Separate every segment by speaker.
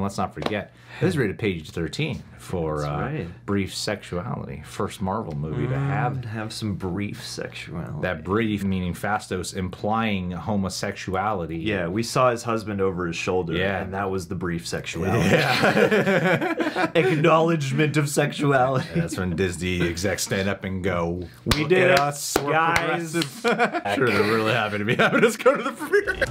Speaker 1: let's not forget, this is rated PG-13 for brief sexuality. First Marvel movie to
Speaker 2: have some brief sexuality.
Speaker 1: That brief meaning Phastos implying homosexuality.
Speaker 2: Yeah, we saw his husband over his shoulder, and that was the brief sexuality.
Speaker 1: Yeah.
Speaker 2: Acknowledgement of sexuality.
Speaker 1: And that's when Disney execs stand up and go,
Speaker 2: "We did it,
Speaker 1: us, we're
Speaker 2: guys."
Speaker 1: I'm sure they're really happy to be having us go to the premiere.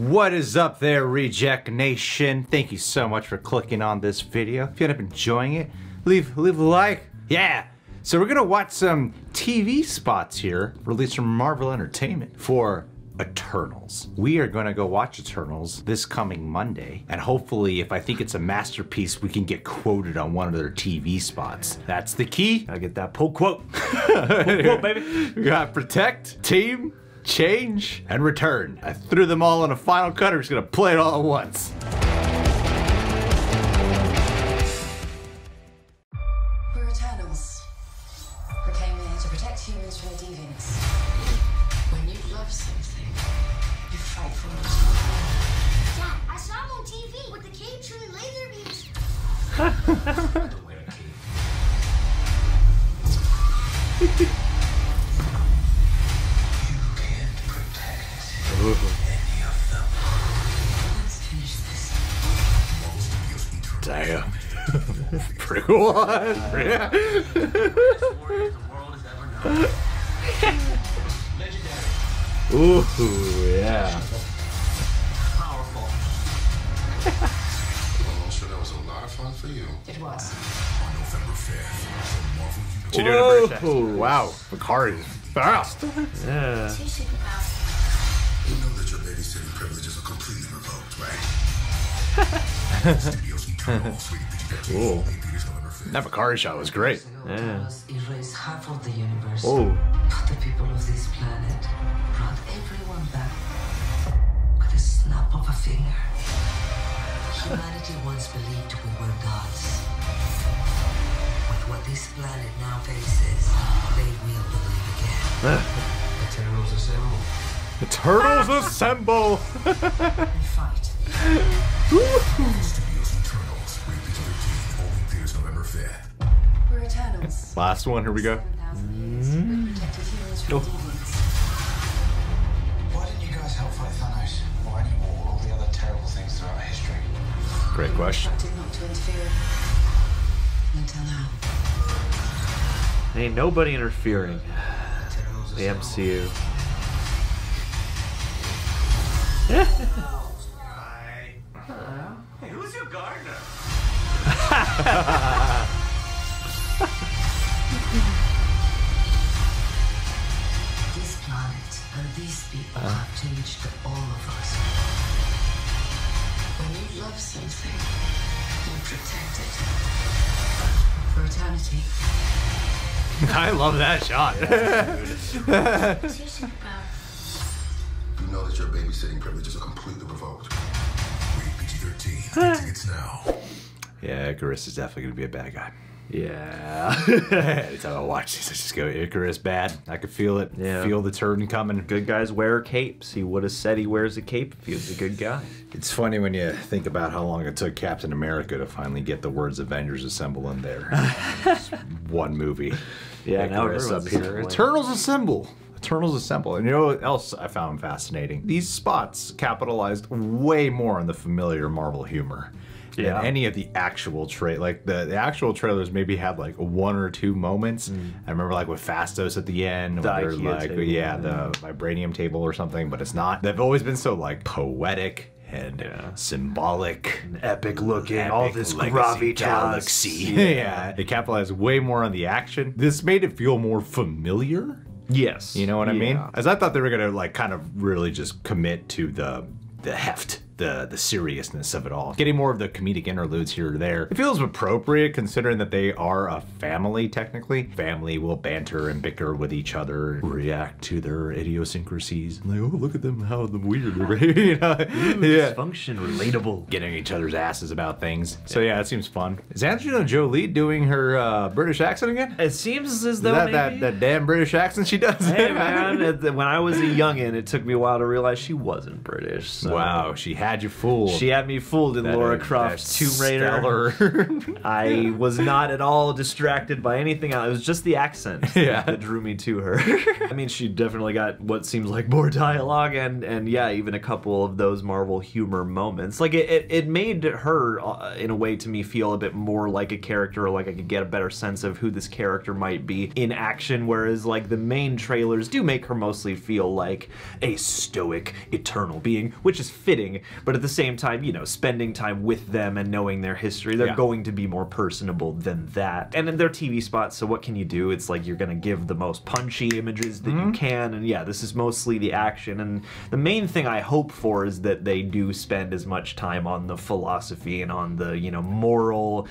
Speaker 1: What is up there, Reject Nation? Thank you so much for clicking on this video. If you end up enjoying it, leave a like. Yeah. So we're gonna watch some TV spots here released from Marvel Entertainment for Eternals. We are gonna go watch Eternals this coming Monday, and hopefully, if I think it's a masterpiece, we can get quoted on one of their TV spots. That's the key.
Speaker 2: I get that pull quote. Pull quote, baby.
Speaker 1: We got Protect, Team, Change, and Return. I threw them all in a final cut. We're just gonna play it all at once.
Speaker 3: We're Eternals. We came here to protect humans from the deviants. When you love something, you fight for it.
Speaker 4: Dad, I saw him on TV with the cape shooting laser beams.
Speaker 3: Don't wear a cape. Any of them. Let's finish this.
Speaker 1: Damn. Pretty cool one. Yeah. Ooh, yeah.
Speaker 3: Powerful.
Speaker 5: Well, I'm sure that was a lot of fun for you.
Speaker 3: It was.
Speaker 5: On November 5th, Marvel Universe.
Speaker 1: Whoa. Wow, Makari is fast.
Speaker 2: Yeah.
Speaker 5: You know that your babysitting privileges are completely revoked, right? Studios Eternals,
Speaker 1: Cool.
Speaker 5: November 5th.
Speaker 1: That Makari shot was great.
Speaker 2: Yeah.
Speaker 3: Erase half of the universe.
Speaker 2: Oh.
Speaker 3: But the people of this planet brought everyone back with a snap of a finger. Humanity once believed we were gods. With what this planet now faces, they will believe again. Eternals assemble.
Speaker 1: The turtles assemble.
Speaker 3: We fight.
Speaker 5: Studios Eternals, rated PG-13, only theaters November 5th.
Speaker 3: We're Eternals.
Speaker 1: Last one, here we go.
Speaker 3: 7,000 years. We protected humans from deviants.
Speaker 6: Why didn't you guys help fight Thanos? Or any war, all the other terrible things throughout history?
Speaker 1: Great question.
Speaker 3: Instructed not to interfere. Until now.
Speaker 2: Ain't nobody interfering. The MCU.
Speaker 6: Hey, who's your gardener?
Speaker 3: This planet and these people have changed all of us. When you love something, you protect it. For eternity.
Speaker 1: I love that shot.
Speaker 5: You know that your babysitting privileges are completely revoked. Rated PG-13, free tickets now.
Speaker 1: Yeah, Icarus is definitely gonna be a bad guy.
Speaker 2: Yeah.
Speaker 1: Anytime I watch this, I just go, Icarus bad. I can feel it.
Speaker 2: Yeah.
Speaker 1: Feel the turn coming.
Speaker 2: Good guys wear capes. He would have said he wears a cape if he was a good guy.
Speaker 1: It's funny when you think about how long it took Captain America to finally get the words Avengers Assemble in there. Just one movie.
Speaker 2: Yeah, now
Speaker 1: Icarus up
Speaker 2: everyone's
Speaker 1: here.
Speaker 2: like-
Speaker 1: Eternals Assemble. Eternals Assemble. And you know what else I found fascinating? These spots capitalized way more on the familiar Marvel humor.
Speaker 2: Yeah.
Speaker 1: Than any of the actual like the actual trailers maybe had like one or two moments. I remember like with Phastos at the end,
Speaker 2: The
Speaker 1: where they're
Speaker 2: IKEA
Speaker 1: like,
Speaker 2: table.
Speaker 1: yeah, the vibranium table or something, but it's not. They've always been so like poetic and symbolic,
Speaker 2: Epic looking, all this gravitas.
Speaker 1: galaxy. Yeah, they capitalized way more on the action. This made it feel more familiar.
Speaker 2: Yes.
Speaker 1: You know what I mean?
Speaker 2: Yeah.
Speaker 1: As I thought they were gonna like kind of really just commit to the heft the seriousness of it all. Getting more of the comedic interludes here or there. It feels appropriate considering that they are a family, technically. Family will banter and bicker with each other, react to their idiosyncrasies. Like, oh, look at them, how weird they're, you know?
Speaker 2: Dysfunction, relatable.
Speaker 1: Getting each other's asses about things. So yeah, it seems fun. Is Angelina Jolie doing her British accent again?
Speaker 2: It seems as though
Speaker 1: that damn British accent she does.
Speaker 2: Hey man, when I was a youngin', it took me a while to realize she wasn't British. So.
Speaker 1: Wow, she had you fooled.
Speaker 2: She had me fooled in Lara Croft's Tomb Raider. I was not at all distracted by anything else. It was just the accent that drew me to her. I mean, she definitely got what seems like more dialogue and yeah, even a couple of those Marvel humor moments. Like it made her in a way to me feel a bit more like a character, or like I could get a better sense of who this character might be in action, whereas like the main trailers do make her mostly feel like a stoic, eternal being, which is fitting, but at the same time, you know, spending time with them and knowing their history, they're going to be more personable than that. And in their TV spots, so what can you do? It's like you're gonna give the most punchy images that you can, and yeah, this is mostly the action, and the main thing I hope for is that they do spend as much time on the philosophy and on the, you know, moral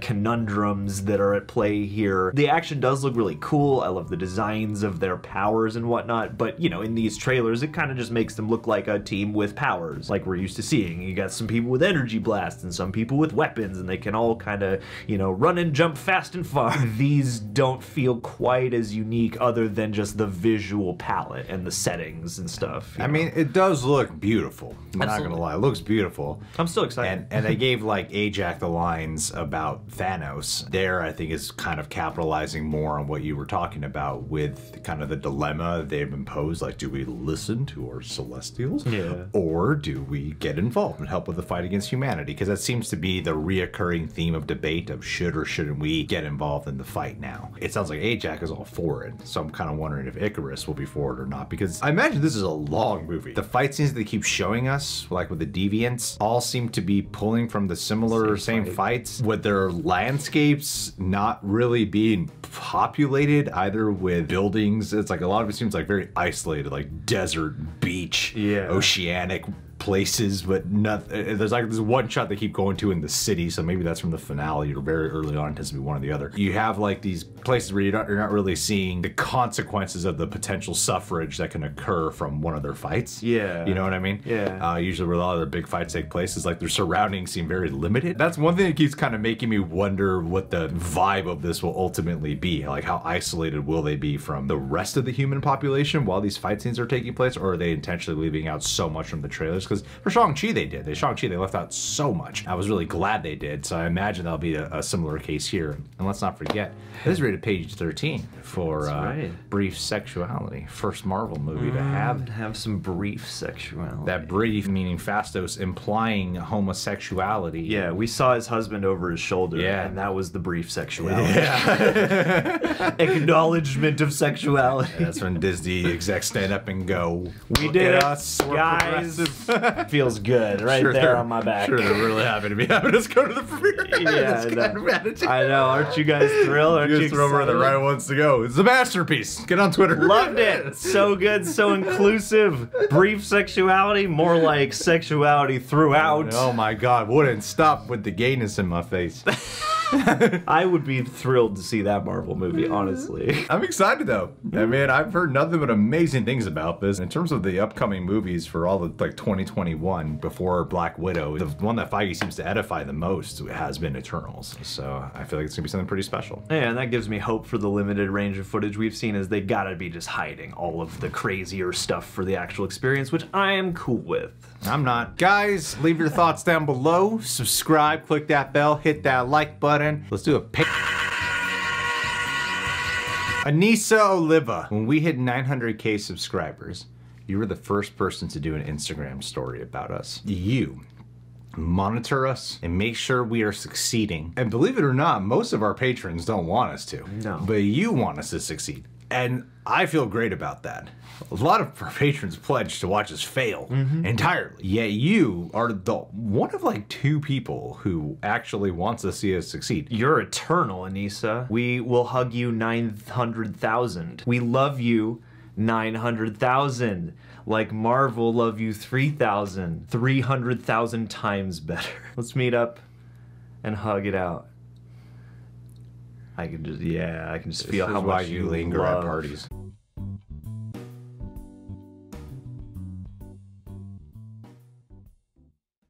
Speaker 2: conundrums that are at play here. The action does look really cool. I love the designs of their powers and whatnot, but you know, in these trailers, it kind of just makes them look like a team with powers, like we're used to seeing. You got some people with energy blasts and some people with weapons, and they can all kind of, you know, run and jump fast and far. These don't feel quite as unique other than just the visual palette and the settings and stuff.
Speaker 1: I mean, it does look beautiful. I'm not gonna lie, it looks beautiful.
Speaker 2: I'm still excited.
Speaker 1: And they gave like Ajax the lines about Thanos. There, I think, is kind of capitalizing more on what you were talking about with kind of the dilemma they've imposed. Like, do we listen to our Celestials?
Speaker 2: Yeah.
Speaker 1: Or do we get involved and help with the fight against humanity? Because that seems to be the reoccurring theme of debate of should or shouldn't we get involved in the fight now. It sounds like Ajax is all for it, so I'm kind of wondering if Icarus will be for it or not, because I imagine this is a long movie. The fight scenes they keep showing us, like with the Deviants, all seem to be pulling from the same fights, with their landscapes not really being populated either with buildings. It's like a lot of it seems like very isolated, like desert, beach, oceanic places, but nothing. There's like this one shot they keep going to in the city, so maybe that's from the finale or very early on. It tends to be one or the other. You have like these places where you're not really seeing the consequences of the potential suffrage that can occur from one of their fights.
Speaker 2: Yeah.
Speaker 1: You know what I mean?
Speaker 2: Yeah.
Speaker 1: Usually where a lot of their big fights take place is like their surroundings seem very limited. That's one thing that keeps kind of making me wonder what the vibe of this will ultimately be. Like, how isolated will they be from the rest of the human population while these fight scenes are taking place, or are they intentionally leaving out so much from the trailers? Because for Shang-Chi they did. Shang-Chi they left out so much. I was really glad they did, so I imagine that'll be a similar case here. And let's not forget, this is rated page 13 for brief sexuality. First Marvel movie to
Speaker 2: have some brief sexuality.
Speaker 1: That brief meaning Phastos implying homosexuality.
Speaker 2: Yeah, we saw his husband over his shoulder, and that was the brief sexuality.
Speaker 1: Yeah.
Speaker 2: Acknowledgement of sexuality.
Speaker 1: Yeah, that's when Disney execs stand up and go,
Speaker 2: we did it,
Speaker 1: us,
Speaker 2: guys. Feels good right there on my back.
Speaker 1: Sure, they're really happy to be having us go to the premiere.
Speaker 2: Yeah, I know. Aren't you guys thrilled? Aren't you
Speaker 1: guys are the right ones to go. It's a masterpiece. Get on Twitter.
Speaker 2: Loved it. So good, so inclusive. Brief sexuality, more like sexuality throughout.
Speaker 1: Oh my God, wouldn't stop with the gayness in my face.
Speaker 2: I would be thrilled to see that Marvel movie, honestly.
Speaker 1: I'm excited though. I mean, I've heard nothing but amazing things about this. In terms of the upcoming movies for all the like 2021 before Black Widow, the one that Feige seems to edify the most has been Eternals. So I feel like it's gonna be something pretty special.
Speaker 2: Yeah, and that gives me hope for the limited range of footage we've seen, is they gotta be just hiding all of the crazier stuff for the actual experience, which I am cool with.
Speaker 1: I'm not. Guys, leave your thoughts down below. Subscribe, click that bell, hit that like button. Let's do a pick. Anissa Oliva, when we hit 900K subscribers, you were the first person to do an Instagram story about us. You monitor us and make sure we are succeeding. And believe it or not, most of our patrons don't want us to.
Speaker 2: No.
Speaker 1: But you want us to succeed. And I feel great about that. A lot of our patrons pledged to watch us fail entirely. Yet you are the one of like 2 people who actually wants to see us succeed.
Speaker 2: You're eternal, Anissa. We will hug you 900,000. We love you 900,000. like Marvel love you 300,000 times better. Let's meet up and hug it out. I can just, yeah, I can just feel how much you
Speaker 1: linger
Speaker 2: love.
Speaker 1: at parties.